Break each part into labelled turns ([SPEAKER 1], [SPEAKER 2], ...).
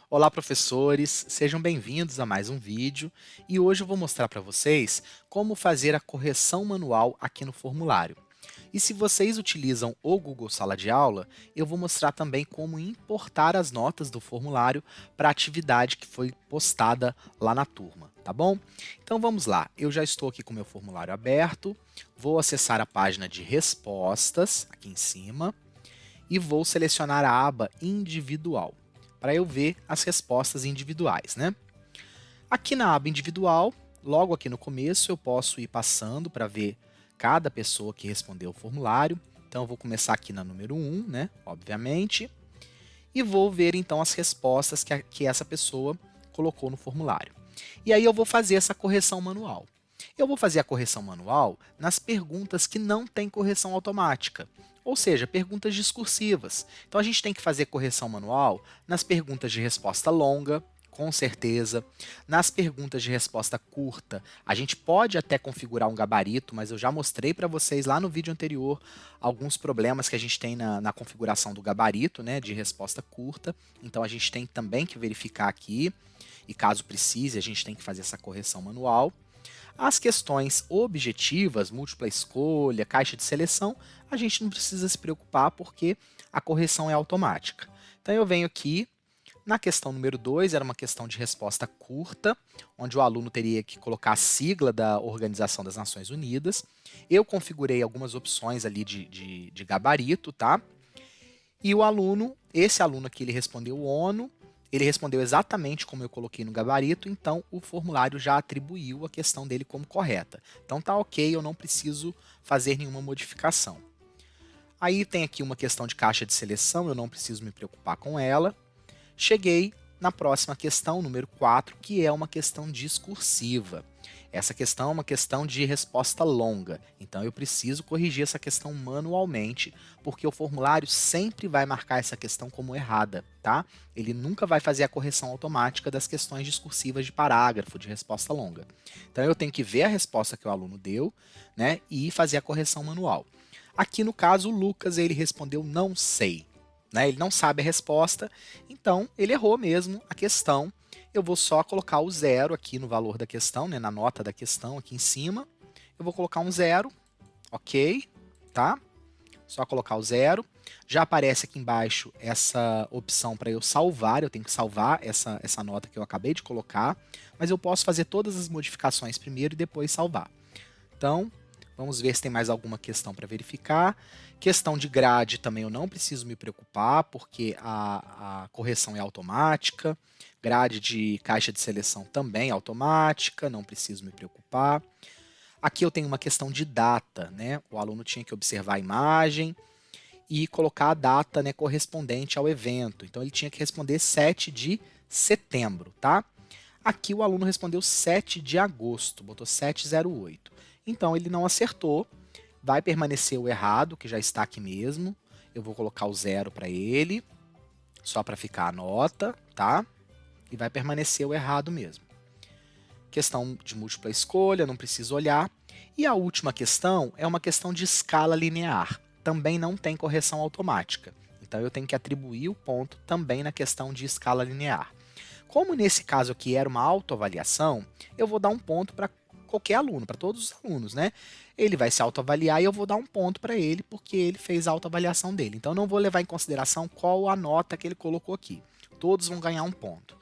[SPEAKER 1] Olá, professores! Sejam bem-vindos a mais um vídeo e hoje eu vou mostrar para vocês como fazer a correção manual aqui no formulário. E se vocês utilizam o Google Sala de Aula, eu vou mostrar também como importar as notas do formulário para a atividade que foi postada lá na turma, tá bom? Então vamos lá, eu já estou aqui com o meu formulário aberto, vou acessar a página de respostas aqui em cima e vou selecionar a aba individual para eu ver as respostas individuais, né? Aqui na aba individual, logo aqui no começo, eu posso ir passando para ver cada pessoa que respondeu o formulário. Então, eu vou começar aqui na número 1, né? Obviamente, e vou ver então as respostas que essa pessoa colocou no formulário. E aí eu vou fazer essa correção manual. Eu vou fazer a correção manual nas perguntas que não têm correção automática, ou seja, perguntas discursivas. Então a gente tem que fazer correção manual nas perguntas de resposta longa, com certeza. Nas perguntas de resposta curta, a gente pode até configurar um gabarito, mas eu já mostrei para vocês lá no vídeo anterior alguns problemas que a gente tem na configuração do gabarito, né, de resposta curta. Então a gente tem também que verificar aqui, e caso precise, a gente tem que fazer essa correção manual. As questões objetivas, múltipla escolha, caixa de seleção, a gente não precisa se preocupar porque a correção é automática. Então eu venho aqui, na questão número 2, era uma questão de resposta curta, onde o aluno teria que colocar a sigla da Organização das Nações Unidas. Eu configurei algumas opções ali de gabarito, tá? E o aluno, esse aluno aqui, ele respondeu ONU, ele respondeu exatamente como eu coloquei no gabarito, então o formulário já atribuiu a questão dele como correta. Então tá ok, eu não preciso fazer nenhuma modificação. Aí tem aqui uma questão de caixa de seleção, eu não preciso me preocupar com ela. Cheguei na próxima questão, número 4, que é uma questão discursiva. Essa questão é uma questão de resposta longa, então eu preciso corrigir essa questão manualmente, porque o formulário sempre vai marcar essa questão como errada, tá? Ele nunca vai fazer a correção automática das questões discursivas de parágrafo, de resposta longa. Então eu tenho que ver a resposta que o aluno deu, né, e fazer a correção manual. Aqui no caso, o Lucas, ele respondeu não sei, né? Ele não sabe a resposta, então ele errou mesmo a questão. Eu vou só colocar o zero aqui no valor da questão, né, na nota da questão aqui em cima. Eu vou colocar um zero, ok, tá? Só colocar o zero. Já aparece aqui embaixo essa opção para eu salvar, eu tenho que salvar essa nota que eu acabei de colocar, mas eu posso fazer todas as modificações primeiro e depois salvar. Então, vamos ver se tem mais alguma questão para verificar. Questão de grade também eu não preciso me preocupar, porque a correção é automática. Grade de caixa de seleção também é automática, não preciso me preocupar. Aqui eu tenho uma questão de data, né? O aluno tinha que observar a imagem e colocar a data, né, correspondente ao evento. Então ele tinha que responder 7 de setembro, tá? Aqui o aluno respondeu 7 de agosto, botou 708. Então ele não acertou, vai permanecer o errado, que já está aqui mesmo. Eu vou colocar o zero para ele, só para ficar a nota, tá? E vai permanecer o errado mesmo. Questão de múltipla escolha, não preciso olhar. E a última questão é uma questão de escala linear. Também não tem correção automática. Então eu tenho que atribuir o ponto também na questão de escala linear. Como nesse caso aqui era uma autoavaliação, eu vou dar um ponto para qualquer aluno, para todos os alunos, né? Ele vai se autoavaliar e eu vou dar um ponto para ele porque ele fez a autoavaliação dele. Então não vou levar em consideração qual a nota que ele colocou aqui. Todos vão ganhar um ponto.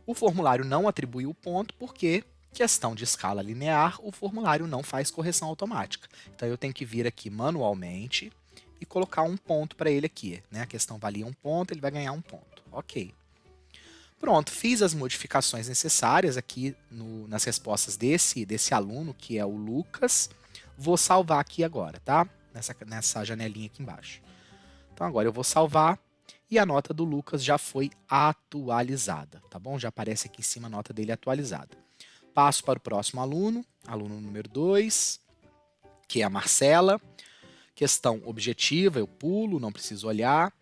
[SPEAKER 1] O formulário não atribuiu o ponto porque, questão de escala linear, o formulário não faz correção automática. Então eu tenho que vir aqui manualmente e colocar um ponto para ele aqui, né? A questão valia um ponto, ele vai ganhar um ponto. Ok. Pronto, fiz as modificações necessárias aqui nas respostas desse aluno, que é o Lucas. Vou salvar aqui agora, tá? Nessa janelinha aqui embaixo. Então agora eu vou salvar e a nota do Lucas já foi atualizada, tá bom? Já aparece aqui em cima a nota dele atualizada. Passo para o próximo aluno, aluno número 2, que é a Marcela. Questão objetiva, eu pulo, não preciso olhar.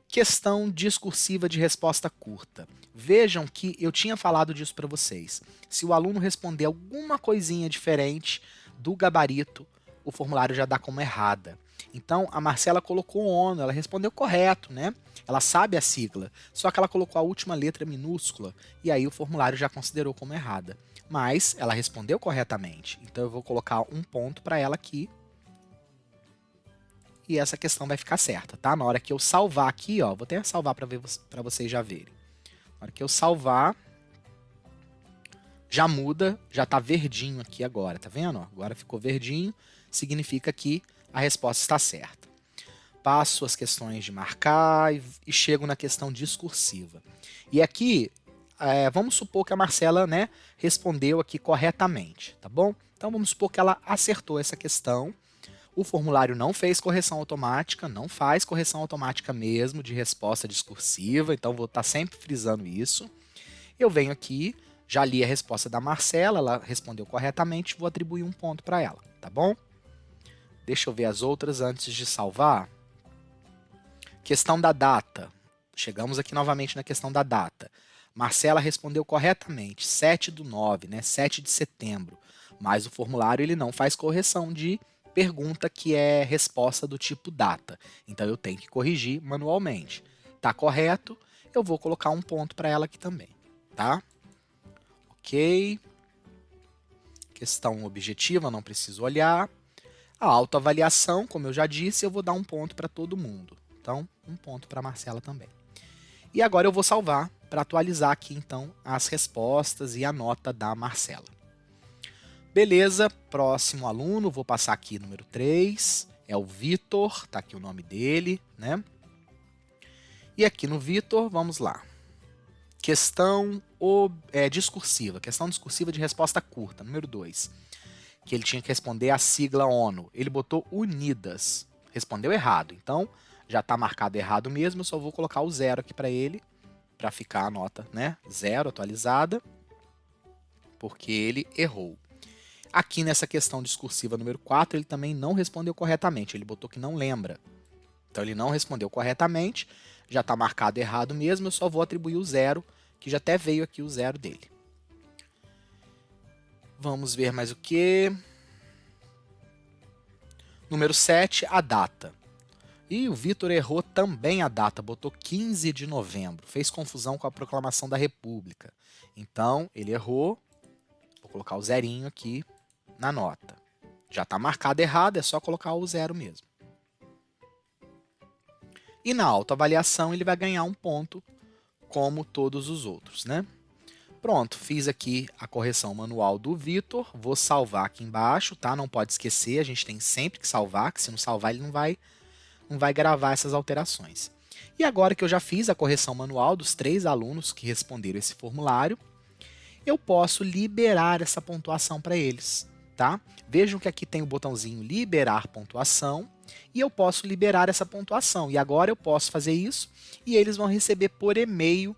[SPEAKER 1] Questão discursiva de resposta curta. Vejam que eu tinha falado disso para vocês. Se o aluno responder alguma coisinha diferente do gabarito, o formulário já dá como errada. Então, a Marcela colocou ONU, ela respondeu correto, né? Ela sabe a sigla, só que ela colocou a última letra minúscula e aí o formulário já considerou como errada. Mas ela respondeu corretamente, então eu vou colocar um ponto para ela aqui e essa questão vai ficar certa, tá? Na hora que eu salvar aqui, ó, vou até salvar para vocês já verem. Na hora que eu salvar, já muda, já está verdinho aqui agora, tá vendo? Agora ficou verdinho, significa que a resposta está certa. Passo as questões de marcar e chego na questão discursiva. E aqui, vamos supor que a Marcela, né, respondeu aqui corretamente, tá bom? Então vamos supor que ela acertou essa questão. O formulário não fez correção automática, não faz correção automática mesmo de resposta discursiva, então vou estar sempre frisando isso. Eu venho aqui, já li a resposta da Marcela, ela respondeu corretamente, vou atribuir um ponto para ela, tá bom? Deixa eu ver as outras antes de salvar. Questão da data. Chegamos aqui novamente na questão da data. Marcela respondeu corretamente, 7/9, né? 7 de setembro. Mas o formulário ele não faz correção de pergunta que é resposta do tipo data. Então eu tenho que corrigir manualmente. Tá correto? Eu vou colocar um ponto para ela aqui também, tá? Ok. Questão objetiva, não preciso olhar. A autoavaliação, como eu já disse, eu vou dar um ponto para todo mundo. Então, um ponto para a Marcela também. E agora eu vou salvar para atualizar aqui, então, as respostas e a nota da Marcela. Beleza, próximo aluno, vou passar aqui número 3, é o Vitor, tá aqui o nome dele, né? E aqui no Vitor, vamos lá. Questão discursiva de resposta curta, número 2. Que ele tinha que responder a sigla ONU. Ele botou Unidas, respondeu errado, então já está marcado errado mesmo, eu só vou colocar o 0 aqui para ele, para ficar a nota, né, 0 atualizada, porque ele errou. Aqui nessa questão discursiva número 4, ele também não respondeu corretamente, ele botou que não lembra. Então ele não respondeu corretamente, já está marcado errado mesmo, eu só vou atribuir o 0, que já até veio aqui o 0 dele. Vamos ver mais o que. Número 7, a data. E o Vitor errou também a data, botou 15 de novembro, fez confusão com a proclamação da República. Então, ele errou, vou colocar o zerinho aqui na nota. Já está marcado errado, é só colocar o 0 mesmo. E na autoavaliação ele vai ganhar um ponto, como todos os outros, né? Pronto, fiz aqui a correção manual do Vitor, vou salvar aqui embaixo, tá? Não pode esquecer, a gente tem sempre que salvar, que se não salvar ele não vai gravar essas alterações. E agora que eu já fiz a correção manual dos 3 alunos que responderam esse formulário, eu posso liberar essa pontuação para eles, tá? Vejam que aqui tem o botãozinho liberar pontuação e eu posso liberar essa pontuação. E agora eu posso fazer isso e eles vão receber por e-mail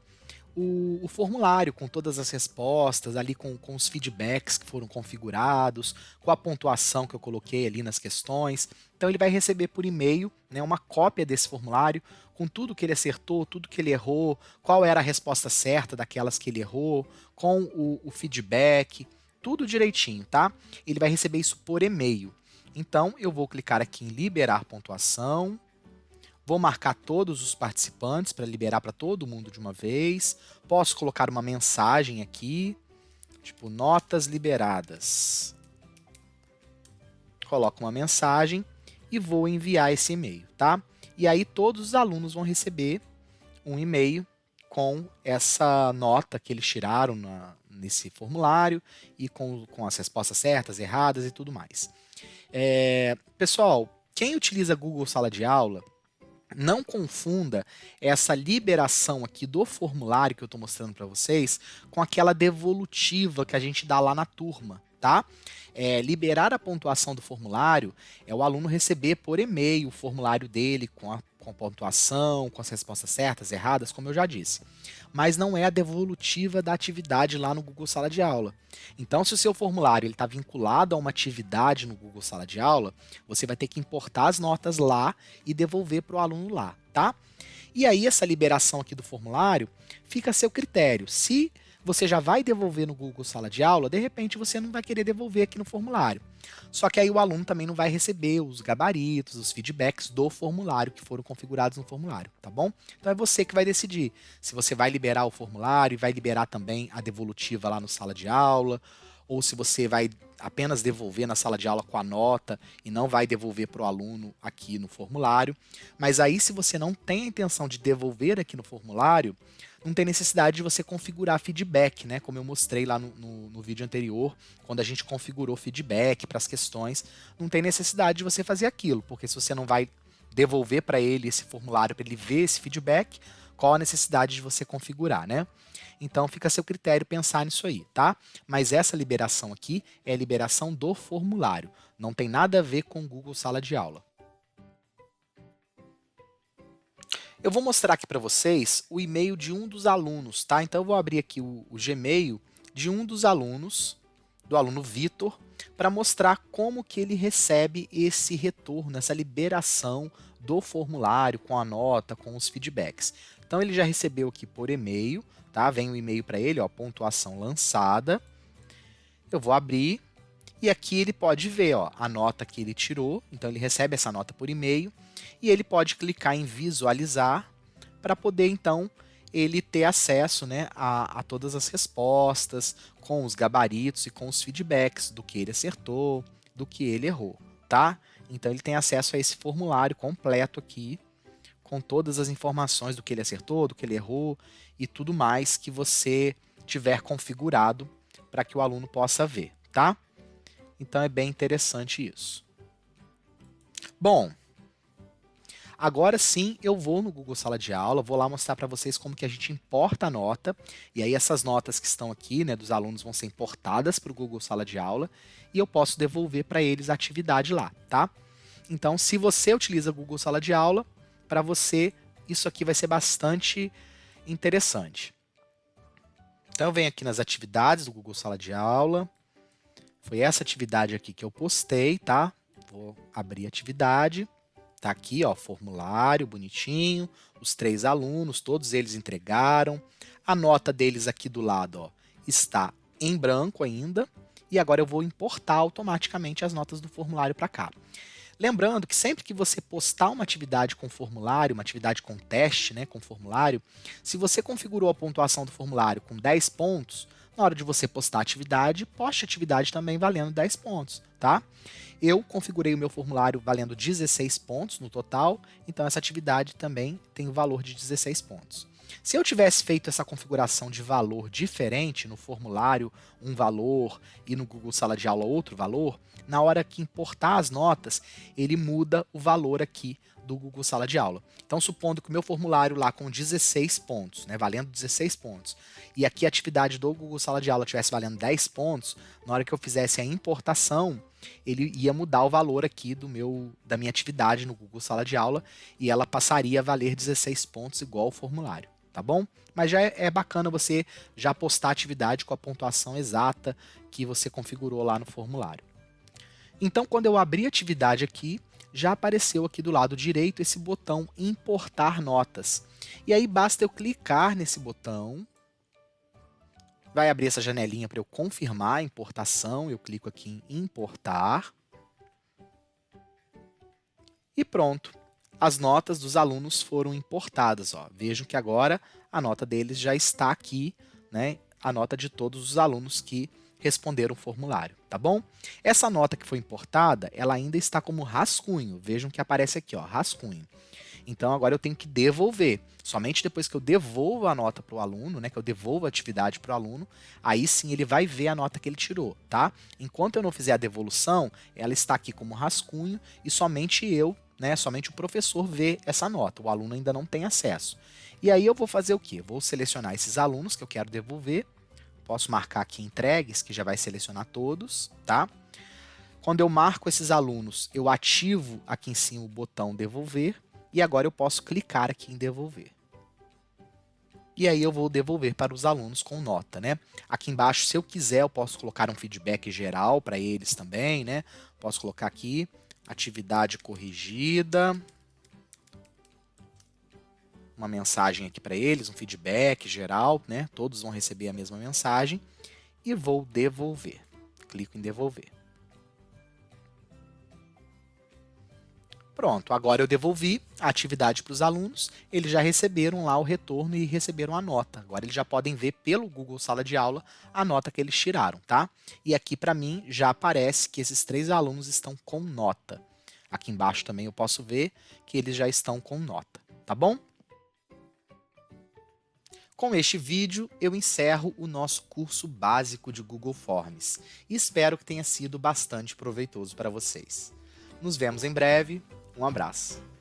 [SPEAKER 1] o formulário com todas as respostas, ali com os feedbacks que foram configurados, com a pontuação que eu coloquei ali nas questões. Então ele vai receber por e-mail, né, uma cópia desse formulário com tudo que ele acertou, tudo que ele errou, qual era a resposta certa daquelas que ele errou, com o feedback, tudo direitinho, tá? Ele vai receber isso por e-mail. Então eu vou clicar aqui em liberar pontuação. Vou marcar todos os participantes para liberar para todo mundo de uma vez. Posso colocar uma mensagem aqui, tipo notas liberadas. Coloco uma mensagem e vou enviar esse e-mail, tá? E aí todos os alunos vão receber um e-mail com essa nota que eles tiraram nesse formulário e com as respostas certas, erradas e tudo mais. Pessoal, quem utiliza Google Sala de Aula, não confunda essa liberação aqui do formulário que eu estou mostrando para vocês com aquela devolutiva que a gente dá lá na turma, tá? Liberar a pontuação do formulário é o aluno receber por e-mail o formulário dele com a pontuação, com as respostas certas, erradas, como eu já disse. Mas não é a devolutiva da atividade lá no Google Sala de Aula. Então, se o seu formulário está vinculado a uma atividade no Google Sala de Aula, você vai ter que importar as notas lá e devolver para o aluno lá, tá? E aí, essa liberação aqui do formulário fica a seu critério. Se você já vai devolver no Google Sala de Aula, de repente você não vai querer devolver aqui no formulário. Só que aí o aluno também não vai receber os gabaritos, os feedbacks do formulário que foram configurados no formulário, tá bom? Então é você que vai decidir se você vai liberar o formulário e vai liberar também a devolutiva lá no Sala de Aula, ou se você vai apenas devolver na sala de aula com a nota e não vai devolver para o aluno aqui no formulário. Mas aí, se você não tem a intenção de devolver aqui no formulário, não tem necessidade de você configurar feedback, né? Como eu mostrei lá no vídeo anterior, quando a gente configurou feedback para as questões, não tem necessidade de você fazer aquilo, porque se você não vai devolver para ele esse formulário para ele ver esse feedback, qual a necessidade de você configurar, né? Então fica a seu critério pensar nisso aí, tá? Mas essa liberação aqui é a liberação do formulário, não tem nada a ver com o Google Sala de Aula. Eu vou mostrar aqui para vocês o e-mail de um dos alunos, tá? Então eu vou abrir aqui o Gmail de um dos alunos, do aluno Vitor, para mostrar como que ele recebe esse retorno, essa liberação do formulário com a nota, com os feedbacks. Então ele já recebeu aqui por e-mail, tá? Vem o e-mail para ele, ó, pontuação lançada. Eu vou abrir e aqui ele pode ver, ó, a nota que ele tirou. Então ele recebe essa nota por e-mail e ele pode clicar em visualizar para poder então ele ter acesso, né, a todas as respostas, com os gabaritos e com os feedbacks do que ele acertou, do que ele errou, tá? Então ele tem acesso a esse formulário completo aqui, com todas as informações do que ele acertou, do que ele errou e tudo mais que você tiver configurado para que o aluno possa ver, tá? Então é bem interessante isso. Bom, agora sim eu vou no Google Sala de Aula, vou lá mostrar para vocês como que a gente importa a nota, e aí essas notas que estão aqui, né, dos alunos vão ser importadas para o Google Sala de Aula, e eu posso devolver para eles a atividade lá, tá? Então, se você utiliza o Google Sala de Aula, para você isso aqui vai ser bastante interessante. Então eu venho aqui nas atividades do Google Sala de Aula, foi essa atividade aqui que eu postei, tá? Vou abrir a atividade. Tá aqui, ó, formulário bonitinho, os 3 alunos, todos eles entregaram. A nota deles aqui do lado, ó, está em branco ainda. E agora eu vou importar automaticamente as notas do formulário para cá. Lembrando que sempre que você postar uma atividade com formulário, uma atividade com teste, né, com formulário, se você configurou a pontuação do formulário com 10 pontos, na hora de você postar a atividade, poste a atividade também valendo 10 pontos, tá? Eu configurei o meu formulário valendo 16 pontos no total, então essa atividade também tem o valor de 16 pontos. Se eu tivesse feito essa configuração de valor diferente no formulário, um valor, e no Google Sala de Aula outro valor, na hora que importar as notas, ele muda o valor aqui do Google Sala de Aula. Então, supondo que o meu formulário lá com 16 pontos, né, valendo 16 pontos, e aqui a atividade do Google Sala de Aula tivesse valendo 10 pontos, na hora que eu fizesse a importação, ele ia mudar o valor aqui da minha atividade no Google Sala de Aula e ela passaria a valer 16 pontos igual ao formulário, tá bom? Mas já é bacana você já postar a atividade com a pontuação exata que você configurou lá no formulário. Então, quando eu abrir a atividade aqui, já apareceu aqui do lado direito esse botão importar notas. E aí basta eu clicar nesse botão, vai abrir essa janelinha para eu confirmar a importação, eu clico aqui em importar. E pronto, as notas dos alunos foram importadas. Ó. Vejam que agora a nota deles já está aqui, né? A nota de todos os alunos que responderam o formulário, tá bom? Essa nota que foi importada, ela ainda está como rascunho. Vejam que aparece aqui, ó, rascunho. Então agora eu tenho que devolver. Somente depois que eu devolvo a nota para o aluno, né, que eu devolvo a atividade para o aluno, aí sim ele vai ver a nota que ele tirou, tá? Enquanto eu não fizer a devolução, ela está aqui como rascunho e somente eu, né, somente o professor vê essa nota. O aluno ainda não tem acesso. E aí eu vou fazer o quê? Vou selecionar esses alunos que eu quero devolver. Posso marcar aqui entregues, que já vai selecionar todos, tá? Quando eu marco esses alunos, eu ativo aqui em cima o botão devolver e agora eu posso clicar aqui em devolver. E aí eu vou devolver para os alunos com nota, né? Aqui embaixo, se eu quiser, eu posso colocar um feedback geral para eles também, né? Posso colocar aqui, atividade corrigida, uma mensagem aqui para eles, um feedback geral, né? Todos vão receber a mesma mensagem e vou devolver. Clico em devolver. Pronto, agora eu devolvi a atividade para os alunos, eles já receberam lá o retorno e receberam a nota. Agora eles já podem ver pelo Google Sala de Aula a nota que eles tiraram, tá? E aqui para mim já aparece que esses 3 alunos estão com nota. Aqui embaixo também eu posso ver que eles já estão com nota, tá bom? Com este vídeo, eu encerro o nosso curso básico de Google Forms e espero que tenha sido bastante proveitoso para vocês. Nos vemos em breve, um abraço!